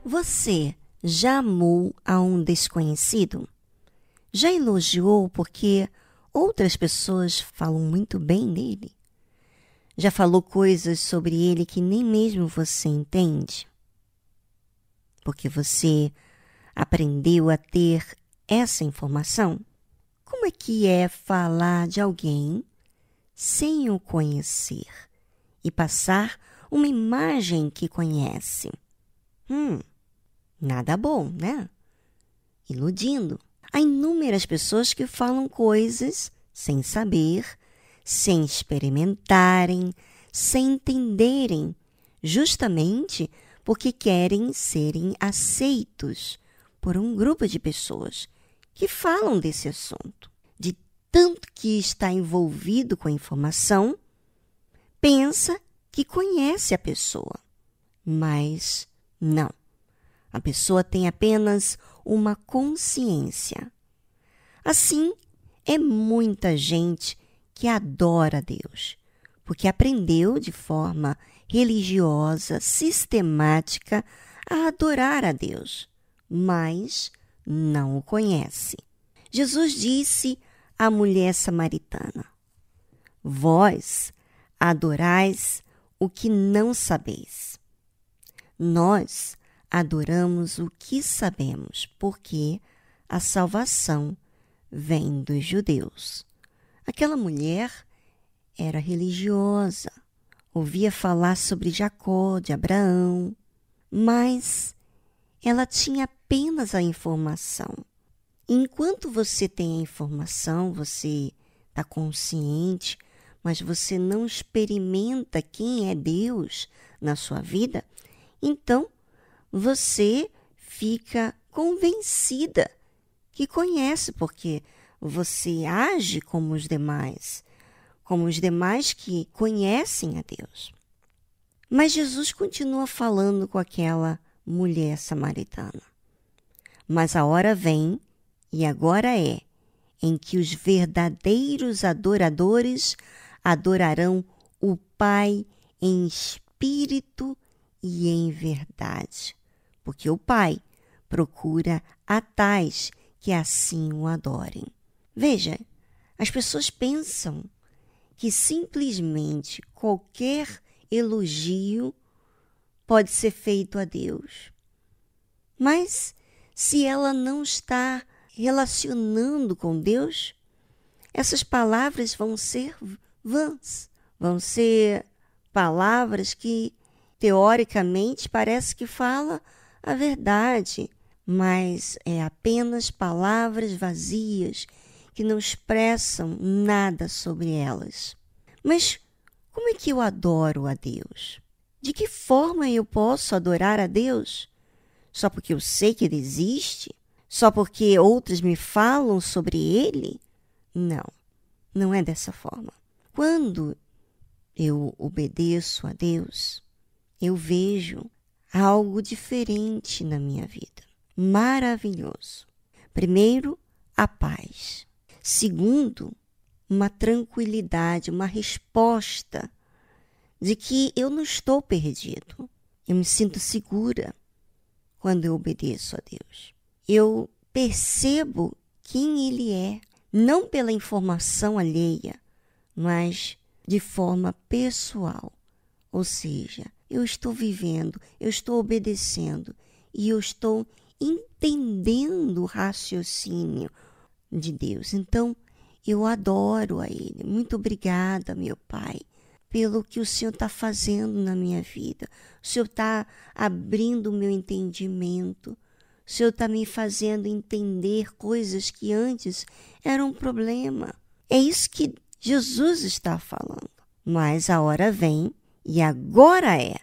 Você já amou a um desconhecido? Já elogiou porque outras pessoas falam muito bem dele? Já falou coisas sobre ele que nem mesmo você entende? Porque você aprendeu a ter essa informação? Como é falar de alguém sem o conhecer e passar uma imagem que conhece? Nada bom, né? Iludindo. Há inúmeras pessoas que falam coisas sem saber, sem experimentarem, sem entenderem, justamente porque querem serem aceitos por um grupo de pessoas que falam desse assunto. De tanto que está envolvido com a informação, pensa que conhece a pessoa, mas não. A pessoa tem apenas uma consciência. Assim, é muita gente que adora a Deus, porque aprendeu de forma religiosa, sistemática, a adorar a Deus, mas não o conhece. Jesus disse à mulher samaritana: vós adorais o que não sabeis. Nós adoramos o que sabemos, porque a salvação vem dos judeus. Aquela mulher era religiosa, ouvia falar sobre Jacó, de Abraão, mas ela tinha apenas a informação. Enquanto você tem a informação, você está consciente, mas você não experimenta quem é Deus na sua vida, então você fica convencida que conhece, porque você age como os demais que conhecem a Deus. Mas Jesus continua falando com aquela mulher samaritana. Mas a hora vem, e agora é, em que os verdadeiros adoradores adorarão o Pai em espírito e em verdade, porque o Pai procura a tais que assim o adorem. Veja, as pessoas pensam que simplesmente qualquer elogio pode ser feito a Deus. Mas se ela não está relacionando com Deus, essas palavras vão ser vãs, vão ser palavras que teoricamente parece que fala a verdade, mas é apenas palavras vazias que não expressam nada sobre elas. Mas como é que eu adoro a Deus? De que forma eu posso adorar a Deus? Só porque eu sei que Ele existe? Só porque outros me falam sobre Ele? Não, não é dessa forma. Quando eu obedeço a Deus, eu vejo algo diferente na minha vida. Maravilhoso. Primeiro, a paz. Segundo, uma tranquilidade, uma resposta de que eu não estou perdido. Eu me sinto segura quando eu obedeço a Deus. Eu percebo quem Ele é, não pela informação alheia, mas de forma pessoal. Ou seja, eu estou vivendo, eu estou obedecendo e eu estou entendendo o raciocínio de Deus. Então, eu adoro a Ele. Muito obrigada, meu Pai, pelo que o Senhor está fazendo na minha vida. O Senhor está abrindo o meu entendimento. O Senhor está me fazendo entender coisas que antes eram um problema. É isso que Jesus está falando. Mas a hora vem, e agora é,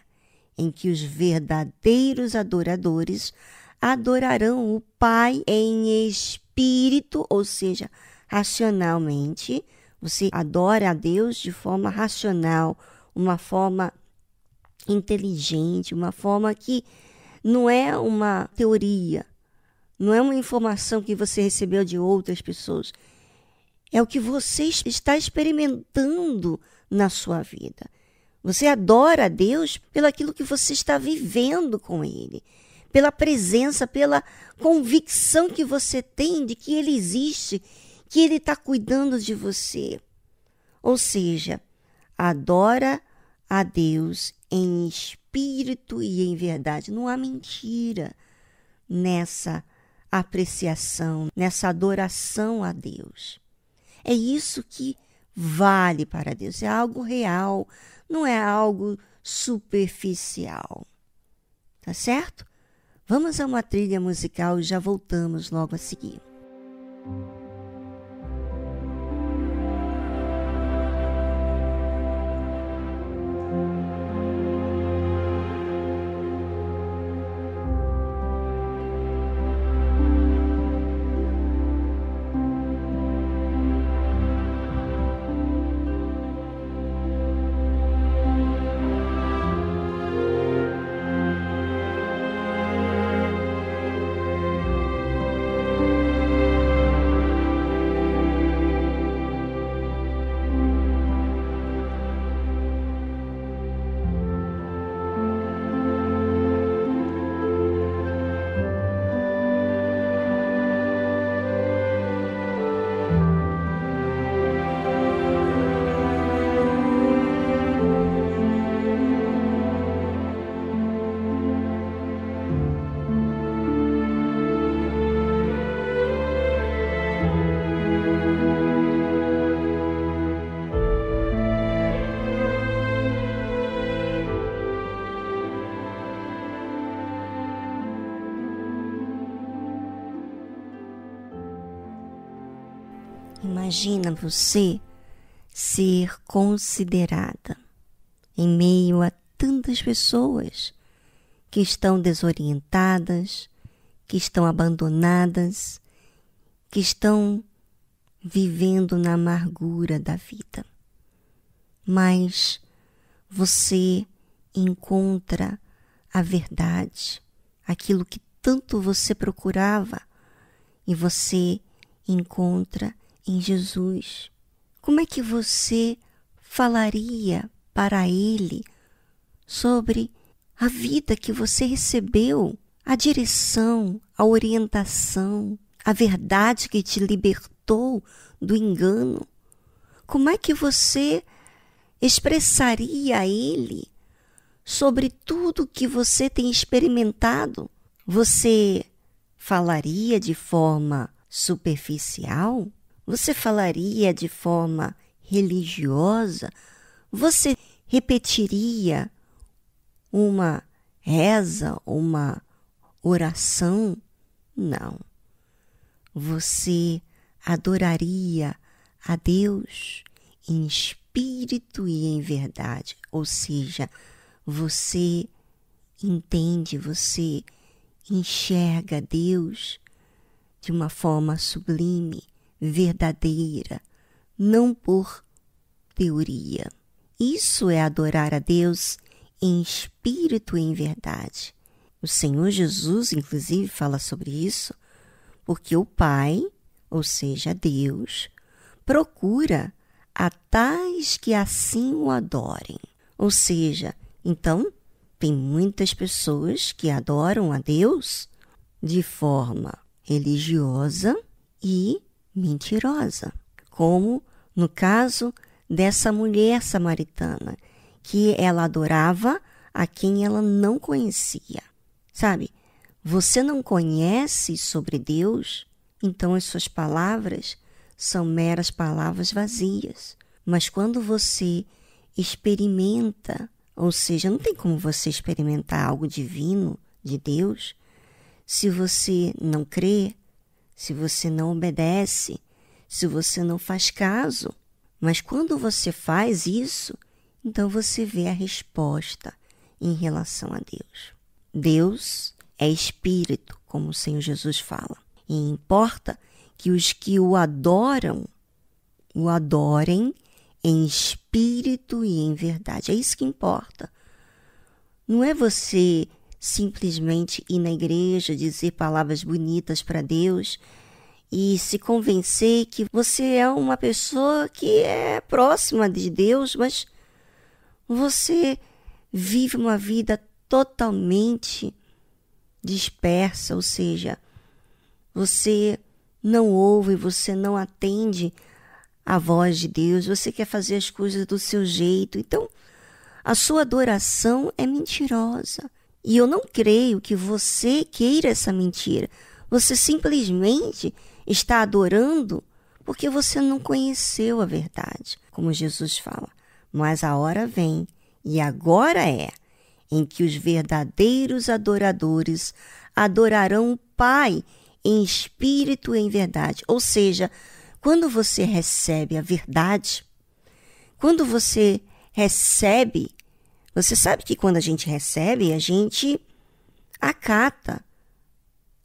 em que os verdadeiros adoradores adorarão o Pai em espírito, ou seja, racionalmente. Você adora a Deus de forma racional, uma forma inteligente, uma forma que não é uma teoria, não é uma informação que você recebeu de outras pessoas. É o que você está experimentando na sua vida. Você adora a Deus pelo aquilo que você está vivendo com Ele, pela presença, pela convicção que você tem de que Ele existe, que Ele está cuidando de você. Ou seja, adora a Deus em espírito e em verdade. Não há mentira nessa apreciação, nessa adoração a Deus. É isso que vale para Deus. É algo real, não é algo superficial. Tá certo? Vamos a uma trilha musical e já voltamos logo a seguir. Imagina você ser considerada em meio a tantas pessoas que estão desorientadas, que estão abandonadas, que estão vivendo na amargura da vida. Mas você encontra a verdade, aquilo que tanto você procurava, e você encontra em Jesus. Como é que você falaria para Ele sobre a vida que você recebeu, a direção, a orientação, a verdade que te libertou do engano? Como é que você expressaria a Ele sobre tudo que você tem experimentado? Você falaria de forma superficial? Você falaria de forma religiosa? Você repetiria uma reza, uma oração? Não. Você adoraria a Deus em espírito e em verdade. Ou seja, você entende, você enxerga Deus de uma forma sublime, verdadeira, não por teoria. Isso é adorar a Deus em espírito e em verdade. O Senhor Jesus, inclusive, fala sobre isso, porque o Pai, ou seja, Deus, procura a tais que assim o adorem. Ou seja, então, tem muitas pessoas que adoram a Deus de forma religiosa e mentirosa, como no caso dessa mulher samaritana, que ela adorava a quem ela não conhecia. Sabe, você não conhece sobre Deus, então as suas palavras são meras palavras vazias. Mas quando você experimenta, ou seja, não tem como você experimentar algo divino de Deus se você não crê, se você não obedece, se você não faz caso. Mas quando você faz isso, então você vê a resposta em relação a Deus. Deus é espírito, como o Senhor Jesus fala. E importa que os que o adorem em espírito e em verdade. É isso que importa. Não é você simplesmente ir na igreja, dizer palavras bonitas para Deus e se convencer que você é uma pessoa que é próxima de Deus, mas você vive uma vida totalmente dispersa, ou seja, você não ouve, você não atende à voz de Deus, você quer fazer as coisas do seu jeito. Então, a sua adoração é mentirosa. E eu não creio que você queira essa mentira. Você simplesmente está adorando porque você não conheceu a verdade, como Jesus fala. Mas a hora vem, e agora é, em que os verdadeiros adoradores adorarão o Pai em espírito e em verdade. Ou seja, quando você recebe a verdade, quando você recebe, você sabe que quando a gente recebe, a gente acata,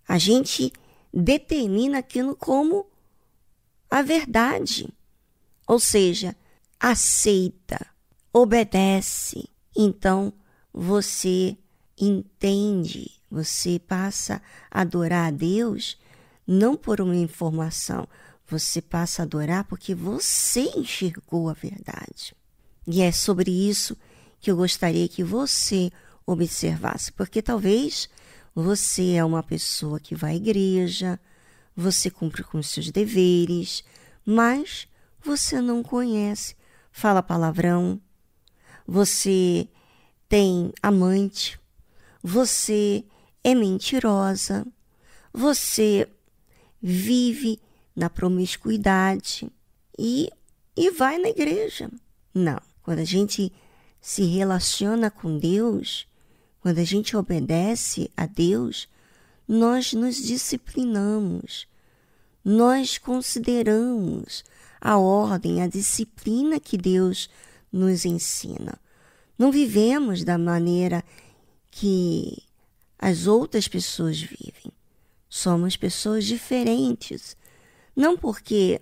a gente determina aquilo como a verdade. Ou seja, aceita, obedece. Então, você entende, você passa a adorar a Deus não por uma informação, você passa a adorar porque você enxergou a verdade. E é sobre isso que eu gostaria que você observasse, porque talvez você é uma pessoa que vai à igreja, você cumpre com os seus deveres, mas você não conhece, fala palavrão, você tem amante, você é mentirosa, você vive na promiscuidade e vai na igreja. Não, quando a gente se relaciona com Deus, quando a gente obedece a Deus, nós nos disciplinamos, nós consideramos a ordem, a disciplina que Deus nos ensina. Não vivemos da maneira que as outras pessoas vivem. Somos pessoas diferentes, não porque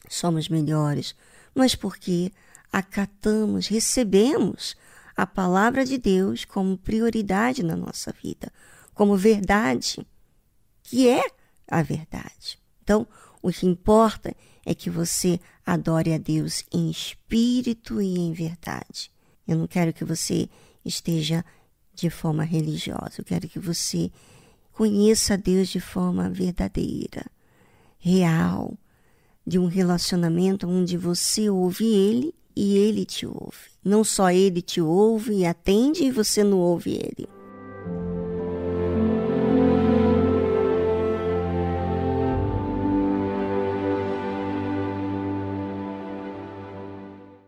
somos melhores, mas porque acatamos, recebemos a palavra de Deus como prioridade na nossa vida, como verdade, que é a verdade. Então, o que importa é que você adore a Deus em espírito e em verdade. Eu não quero que você esteja de forma religiosa, eu quero que você conheça a Deus de forma verdadeira, real, de um relacionamento onde você ouve Ele e Ele te ouve. Não só Ele te ouve e atende e você não ouve Ele.